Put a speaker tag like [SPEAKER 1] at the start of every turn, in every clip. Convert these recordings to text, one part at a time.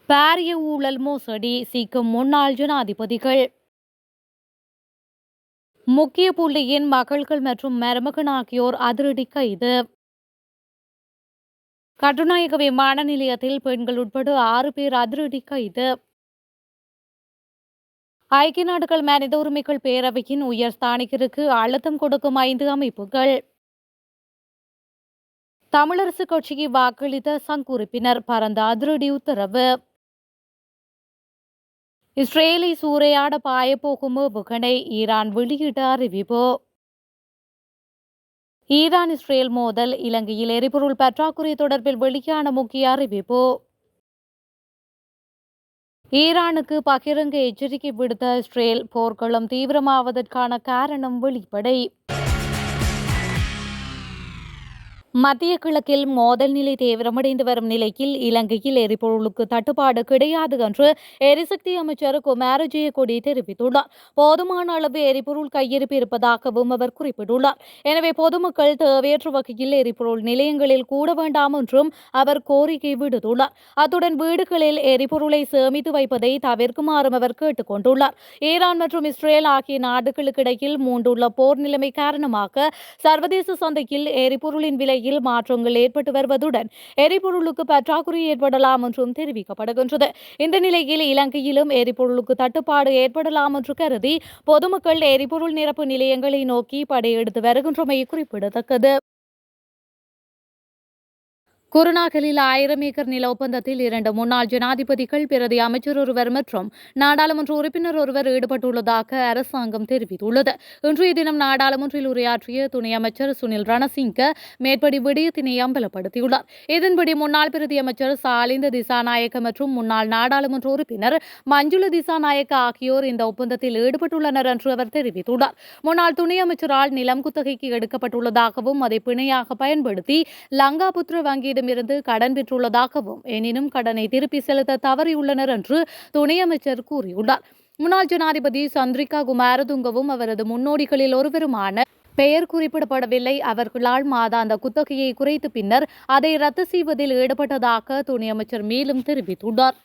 [SPEAKER 1] பாரிய ஊழல் மோசடி சிக்கும் முன்னாள் ஜனாதிபதிகள். முக்கிய புள்ளியின் மகள்கள் மற்றும் மருமகன் ஆகியோர் அதிரடி கைது. கட்டுநாயக்க விமான நிலையத்தில் பெண்கள் உட்பட 6 பேர் அதிரடி கைது. ஐக்கிய நாடுகள் மனித உரிமைகள் பேரவையின் உயர் ஸ்தானிகருக்கு அழுத்தம் கொடுக்கும் 5 அமைப்புகள். தமிழரசு கட்சிக்கு வாக்களித்த சங் உறுப்பினர் பரந்த அதிரடி உத்தரவு. இஸ்ரேலை சூறையாட பாயப்போகும் ஏவுகணை ஈரான் வெளியிட்ட அறிவிப்பு. ஈரான் இஸ்ரேல் மோதல், இலங்கையில் எரிபொருள் பற்றாக்குறை தொடர்பில் வெளியான முக்கிய அறிவிப்பு. ஈரானுக்கு பகிரங்க எச்சரிக்கை விடுத்த இஸ்ரேல், போர்க்களம் தீவிரமாவதற்கான காரணம் வெளிப்படை. மத்திய கிழக்கில் மோதல் நிலை தீவிரமடைந்து வரும் நிலையில் இலங்கையில் எரிபொருளுக்கு தட்டுப்பாடு கிடையாது என்று எரிசக்தி அமைச்சர் குமார ஜெயக்கொடி தெரிவித்துள்ளார். போதுமான அளவு எரிபொருள் கையிருப்பு இருப்பதாகவும் அவர் குறிப்பிட்டுள்ளார். எனவே பொதுமக்கள் தேவையற்ற வகையில் எரிபொருள் நிலையங்களில் கூட வேண்டாம் என்றும் அவர் கோரிக்கை விடுத்துள்ளார். அத்துடன் வீடுகளில் எரிபொருளை சேமித்து வைப்பதை தவிர்க்குமாறும் அவர் கேட்டுக் கொண்டுள்ளார். ஈரான் மற்றும் இஸ்ரேல் ஆகிய நாடுகளுக்கு இடையில் மூண்டுள்ள போர் நிலைமை காரணமாக சர்வதேச சந்தையில் எரிபொருளின் விலை மாற்றங்கள் ஏற்பட்டு வருவதுடன் எரிபொருளுக்கு பற்றாக்குறை ஏற்படலாம் என்றும் தெரிவிக்கப்படுகின்றது. இந்த நிலையில் இலங்கையிலும் எரிபொருளுக்கு தட்டுப்பாடு ஏற்படலாம் என்று கருதி பொதுமக்கள் எரிபொருள் நிரப்பு நிலையங்களை நோக்கி படையெடுத்து வருகின்றமை குறிப்பிடத்தக்கது. குருநாகலில் 1000 ஏக்கர் நில ஒப்பந்தத்தில் 2 முன்னாள் ஜனாதிபதிகள், பிரதி அமைச்சர் ஒருவர் மற்றும் நாடாளுமன்ற உறுப்பினர் ஒருவர் ஈடுபட்டுள்ளதாக அரசாங்கம் தெரிவித்துள்ளது. இன்றைய தினம் நாடாளுமன்றில் உரையாற்றிய துணை அமைச்சர் சுனில் ரணசிங்க மேற்படி விடயத்தினை அம்பலப்படுத்தியுள்ளார். இதன்படி முன்னாள் பிரதி அமைச்சர் சாலிந்த திசாநாயக்க மற்றும் முன்னாள் நாடாளுமன்ற உறுப்பினர் மஞ்சுள திசாநாயக்க ஆகியோர் இந்த ஒப்பந்தத்தில் ஈடுபட்டுள்ளனர் என்று அவர் தெரிவித்துள்ளார். முன்னாள் துணை அமைச்சரால் நிலம் குத்தகைக்கு எடுக்கப்பட்டுள்ளதாகவும் அதை பிணையாக பயன்படுத்தி லங்காபுத்திர வங்கி இருந்து கடன் பெற்றுள்ளதாகவும், எனினும் கடனை திருப்பி செலுத்த தவறியுள்ளனர் என்று துணை அமைச்சர் கூறியுள்ளார். முன்னாள் ஜனாதிபதி சந்திரிகா குமாரதுங்கவும் அவரது முன்னோடிகளில் ஒருவருமான பெயர் குறிப்பிடப்படவில்லை அவர்களால் மாதாந்த குத்தகையை குறைத்து பின்னர் அதை ரத்து செய்வதில் ஈடுபட்டதாக துணை அமைச்சர் மேலும் தெரிவித்துள்ளார்.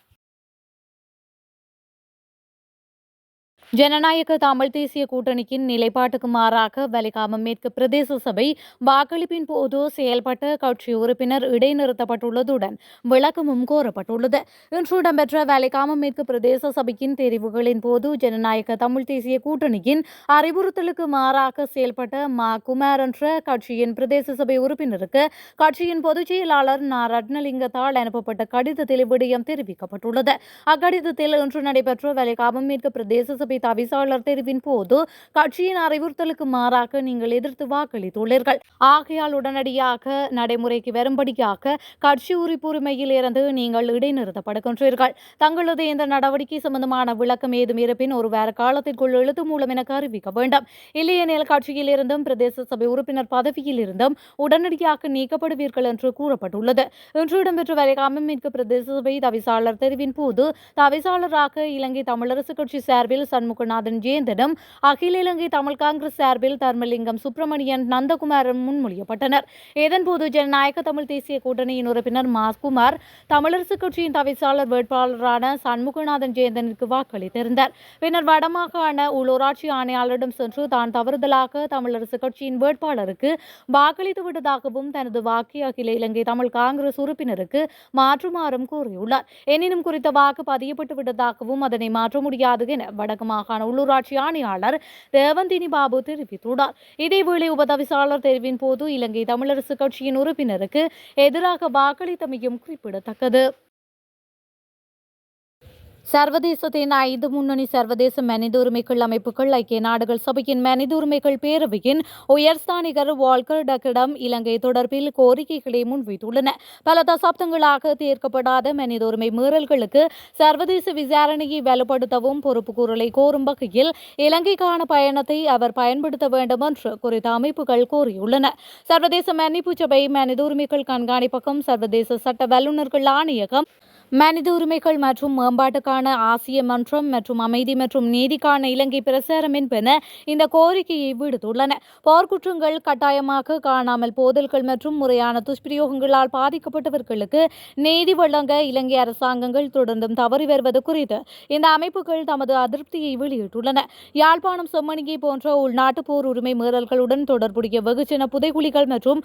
[SPEAKER 1] ஜனநாயக தமிழ் தேசிய கூட்டணியின் நிலைப்பாட்டுக்கு மாறாக வலிகாமம் மேற்கு பிரதேச சபை வாக்களிப்பின் போது செயல்பட்ட கட்சி உறுப்பினர் இடைநிறுத்தப்பட்டுள்ளதுடன் விளக்கமும் கோரப்பட்டுள்ளது. இன்று இடம்பெற்ற வலிகாமம் மேற்கு பிரதேச சபையின் தெரிவுகளின் போது ஜனநாயக தமிழ் தேசிய கூட்டணியின் அறிவுறுத்தலுக்கு மாறாக செயல்பட்ட மா குமார் என்ற கட்சியின் பிரதேச சபை உறுப்பினருக்கு கட்சியின் பொதுச் செயலாளர் ந ரட்னலிங்கத்தால் அனுப்பப்பட்ட கடிதத்தில் விடயம் தெரிவிக்கப்பட்டுள்ளது. அக்கடிதத்தில் இன்று நடைபெற்ற வலிகாமம் மேற்கு பிரதேச சபை தவிசாளர் தெரிவின் போது கட்சியின் அறிவுறுத்தலுக்கு மாறாக நீங்கள் எதிர்த்து வாக்களித்துள்ளீர்கள். ஆகையால் உடனடியாக நடைமுறைக்கு வரும்படியாக கட்சி உறுப்புரிமையில் இருந்து நீங்கள் இடைநிறுத்தப்படுகின்றீர்கள். தங்களது இந்த நடவடிக்கை சம்பந்தமான விளக்கம் ஏதும் இருப்பின் ஒரு வார காலத்திற்குள் எழுத்து மூலம் எனக்கு அறிவிக்க வேண்டும். இல்லையெனில் கட்சியில் இருந்தும் பிரதேச சபை உறுப்பினர் பதவியில் இருந்தும் உடனடியாக நீக்கப்படுவீர்கள் என்று கூறப்பட்டுள்ளது. இன்று இடம்பெற்ற வலிகாமம் மேற்கு பிரதேச சபை தவிசாளர் தெரிவின் போது தவிசாளராக இலங்கை தமிழரசு கட்சி சார்பில் சண்முகநாதன் ஜெயந்தனும், அகில இலங்கை தமிழ் காங்கிரஸ் சார்பில் தர்மலிங்கம் சுப்பிரமணியன் நந்தகுமாரும் முன்மொழியப்பட்டனர். இதன்போது ஜனநாயக தமிழ் தேசிய கூட்டணியின் உறுப்பினர் மாஸ்குமார் தமிழரசு கட்சியின் தவிசாளர் வேட்பாளரான சண்முகநாதன் ஜெயந்தனுக்கு வாக்களித்திருந்தார். பின்னர் வடமாகாண உள்ளூராட்சி ஆணையாளரிடம் சென்று தான் தவறுதலாக தமிழரசு கட்சியின் வேட்பாளருக்கு வாக்களித்து விட்டதாகவும் தனது வாக்கை அகில இலங்கை தமிழ் காங்கிரஸ் உறுப்பினருக்கு மாற்றுமாறும் கூறியுள்ளார். எனினும் குறித்த வாக்கு பதியப்பட்டு விட்டதாகவும் அதனை மாற்ற முடியாது என வடக்கு மாகாண உள்ளூராட்சி ஆணையாளர் தேவந்தினி பாபு தெரிவித்துள்ளார். இதேவேளை உபதவிசாளர் தெரிவின் போது இலங்கை தமிழரசு கட்சியின் உறுப்பினருக்கு எதிராக வாக்களித்தமையும் குறிப்பிடத்தக்கது. சர்வதேசத்தின் 5 முன்னணி சர்வதேச மனித உரிமைகள் அமைப்புகள் ஐக்கிய நாடுகள் சபையின் மனித உரிமைகள் பேரவையின் உயர்ஸ்தானிகர் வால்கர் டக்கிடம் இலங்கை தொடர்பில் கோரிக்கைகளை முன்வைத்துள்ளன. பல தசாப்தங்களாக தீர்க்கப்படாத மனித உரிமை மீறல்களுக்கு சர்வதேச விசாரணையை வலுப்படுத்தவும் பொறுப்புக்கூறலை கோரும் வகையில் இலங்கைக்கான பயணத்தை அவர் பயன்படுத்த வேண்டும் என்று குறித்த அமைப்புகள் கோரியுள்ளன. சர்வதேச மன்னிப்பு சபை, மனித உரிமைகள் கண்காணிப்பகம், சர்வதேச சட்ட வல்லுநர்கள் ஆணையகம் மனித உரிமைகள் மற்றும் மேம்பாட்டுக்கான ஆசிய மன்றம் மற்றும் அமைதி மற்றும் நீதிக்கான இலங்கை பிரசாரம் என்பன இந்த கோரிக்கையை விடுத்துள்ளன. போர்க்குற்றங்கள், கட்டாயமாக காணாமல் போதல்கள் மற்றும் முறையான துஷ்பிரயோகங்களால் பாதிக்கப்பட்டவர்களுக்கு நீதி வழங்க இலங்கை அரசாங்கங்கள் தொடர்ந்தும் தவறி வருவது குறித்து இந்த அமைப்புகள் தமது அதிருப்தியை வெளியிட்டுள்ளன. யாழ்ப்பாணம், செம்மணியை போன்ற உள்நாட்டு போர் உரிமை மீறல்களுடன் தொடர்புடைய வெகுஜன புதைகுழிகள் மற்றும்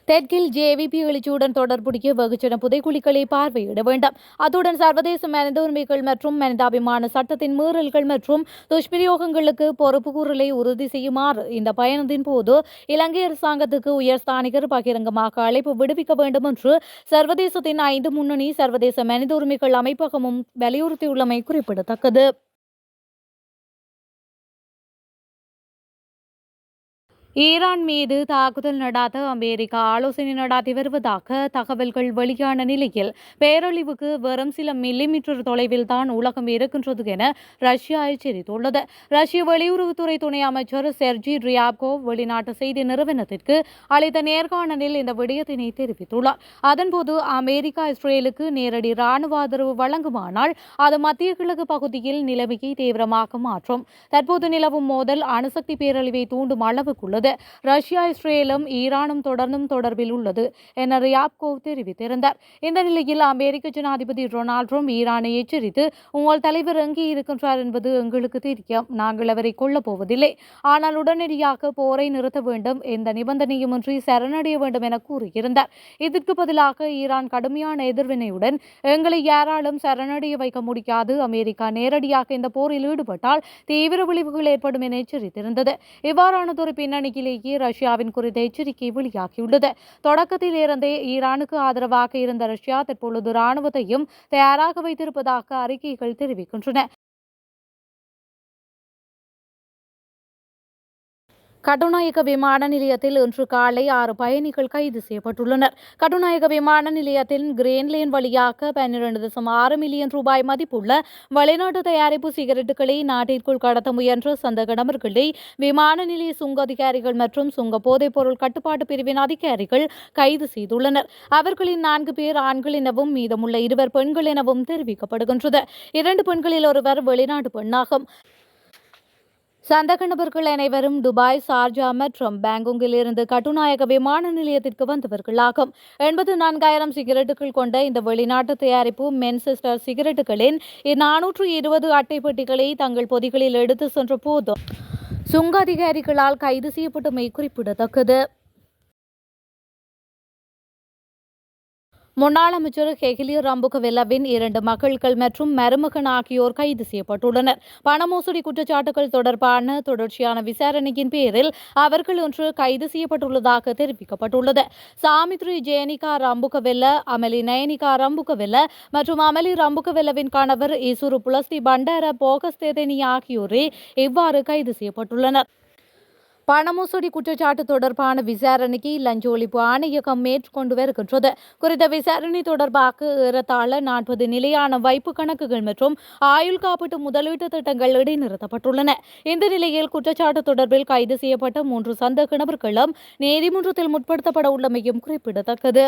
[SPEAKER 1] தெற்கில் ஜேவிபி எழுச்சியுடன் தொடர்புடைய வெகுஜன புதைக்குழிகளை பார்வையிட வேண்டும். அத்துடன் சர்வதேச மனித உரிமைகள் மற்றும் மனிதாபிமான சட்டத்தின் மீறல்கள் மற்றும் துஷ்பிரயோகங்களுக்கு பொறுப்பு கூறலை உறுதி செய்யுமாறு இந்த பயணத்தின் போது இலங்கை அரசாங்கத்துக்கு உயர்ஸ்தானிகர் பகிரங்கமாக அழைப்பு விடுவிக்க வேண்டும் என்று சர்வதேசத்தின் 5 முன்னணி சர்வதேச மனித உரிமைகள் அமைப்பகமும் வலியுறுத்தியுள்ளமை குறிப்பிடத்தக்கது. ஈரான் மீது தாக்குதல் நடாத்த அமெரிக்கா ஆலோசனை நடாத்தி வருவதாக தகவல்கள் வெளியான நிலையில் பேரழிவுக்கு வெறும் சில மில்லிமீட்டர் தொலைவில் தான் உலகம் இருக்கின்றது என ரஷ்யா எச்சரித்துள்ளது. ரஷ்ய வெளியுறவுத்துறை துணை அமைச்சர் செர்ஜி ரியாப்கோவ் வெளிநாட்டு செய்தி நிறுவனத்திற்கு அளித்த நேர்காணலில் இந்த விடயத்தினை தெரிவித்துள்ளார். அதன்போது அமெரிக்கா இஸ்ரேலுக்கு நேரடி ராணுவ ஆதரவு வழங்குமானால் அது மத்திய கிழக்கு பகுதியில் நிலைமையை தீவிரமாக மாற்றும். தற்போது நிலவும் மோதல் அணுசக்தி பேரழிவை தூண்டும் அளவுக்குள்ளது. ரஷ்யா, இஸ்ரேலும் ஈரானும் தொடர்ந்தும் தொடர்பில் உள்ளது என ரியாப்கோவ் தெரிவித்திருந்தார். இந்த நிலையில் அமெரிக்க ஜனாதிபதி டொனால்ட் ட்ரம்ப் ஈரானை எச்சரித்து, உங்கள் தலைவர் எங்கே இருக்கின்றார் என்பது எங்களுக்கு தெரியும், நாங்கள் அவரை கொல்லப் போவதில்லை, ஆனால் உடனடியாக போரை நிறுத்த வேண்டும், எந்த நிபந்தனையுமின்றி சரணடைய வேண்டும் என கூறியிருந்தார். இதற்கு பதிலாக ஈரான் கடுமையான எதிர்வினையுடன் எங்களை யாராலும் சரணடைய வைக்க முடியாது, அமெரிக்கா நேரடியாக இந்த போரில் ஈடுபட்டால் தீவிர விளைவுகள் ஏற்படும் என எச்சரித்திருந்தது. இவ்வாறானதொரு பின்னணியிலேயே ரஷ்யாவின் குறித்த எச்சரிக்கை வெளியாகியுள்ளது. தொடக்கத்தில் இருந்தே ஈரானுக்கு ஆதரவாக இருந்த ரஷ்யா தற்பொழுது ராணுவத்தையும் தயாராக வைத்திருப்பதாக அறிக்கைகள் தெரிவிக்கின்றன. கட்டுநாயக்க விமான நிலையத்தில் இன்று காலை 6 பயணிகள் கைது செய்யப்பட்டுள்ளனர். கட்டுநாயக்க விமான நிலையத்தில் கிரீன் லேன் வழியாக 12.6 மில்லியன் ரூபாய் மதிப்புள்ள வெளிநாட்டு தயாரிப்பு சிகரெட்டுகளை நாட்டிற்குள் கடத்த முயன்ற சந்தேக நபர்களை விமான நிலைய சுங்க அதிகாரிகள் மற்றும் சுங்க போதைப்பொருள் கட்டுப்பாட்டு பிரிவின் அதிகாரிகள் கைது செய்துள்ளனர். அவர்களின் 4 பேர் ஆண்கள் எனவும் மீதமுள்ள 2 பெண்கள் எனவும் தெரிவிக்கப்படுகின்றது. 2 பெண்களில் ஒருவர் வெளிநாட்டு பெண்ணாகும். சந்தேக நபர்கள் அனைவரும் துபாய், சார்ஜா மற்றும் பாங்காங்கில் இருந்து கட்டுநாயக்க விமான நிலையத்திற்கு வந்தவர்களாகும். 84,000 சிகரெட்டுகள் கொண்ட இந்த வெளிநாட்டு தயாரிப்பு மென்செஸ்டர் சிகரெட்டுகளின் 420 அட்டை பெட்டிகளை தங்கள் பொதிகளில் எடுத்து சென்ற போது சுங்க அதிகாரிகளால் கைது செய்யப்பட்டமை குறிப்பிடத்தக்கது. முன்னாள் அமைச்சர் ஹெகிலி ரம்புகவெல்லவின் 2 மகள்கள் மற்றும் மருமகன் ஆகியோர் கைது செய்யப்பட்டுள்ளனர். பண மோசடி குற்றச்சாட்டுகள் தொடர்பான தொடர்ச்சியான விசாரணையின் பேரில் அவர்கள் இன்று கைது செய்யப்பட்டுள்ளதாக தெரிவிக்கப்பட்டுள்ளது. சாமித்ரி ஜேனிகா ரம்புகவெல்ல, அமலி நயனிகா ரம்புகவெல்ல மற்றும் அமலி ரம்புகவெல்லவின் கணவர் இசுரு புலஸ்தி பண்டார போகஸ்தேதனி ஆகியோரே இவ்வாறு கைது செய்யப்பட்டுள்ளனர். பண மோசடி குற்றச்சாட்டு தொடர்பான விசாரணைக்கு லஞ்ச ஒழிப்பு ஆணையகம் மேற்கொண்டு வருகின்றது. குறித்த விசாரணை தொடர்பாக ஏறத்தாழ 40 நிலையான வைப்பு கணக்குகள் மற்றும் ஆயுள் காப்பீட்டு முதலீட்டு திட்டங்கள் இடைநிறுத்தப்பட்டுள்ளன. இந்த நிலையில் குற்றச்சாட்டு தொடர்பில் கைது செய்யப்பட்ட 3 சந்தேக நபர்களும் நீதிமன்றத்தில் முற்படுத்தப்பட உள்ளமையும் குறிப்பிடத்தக்கது.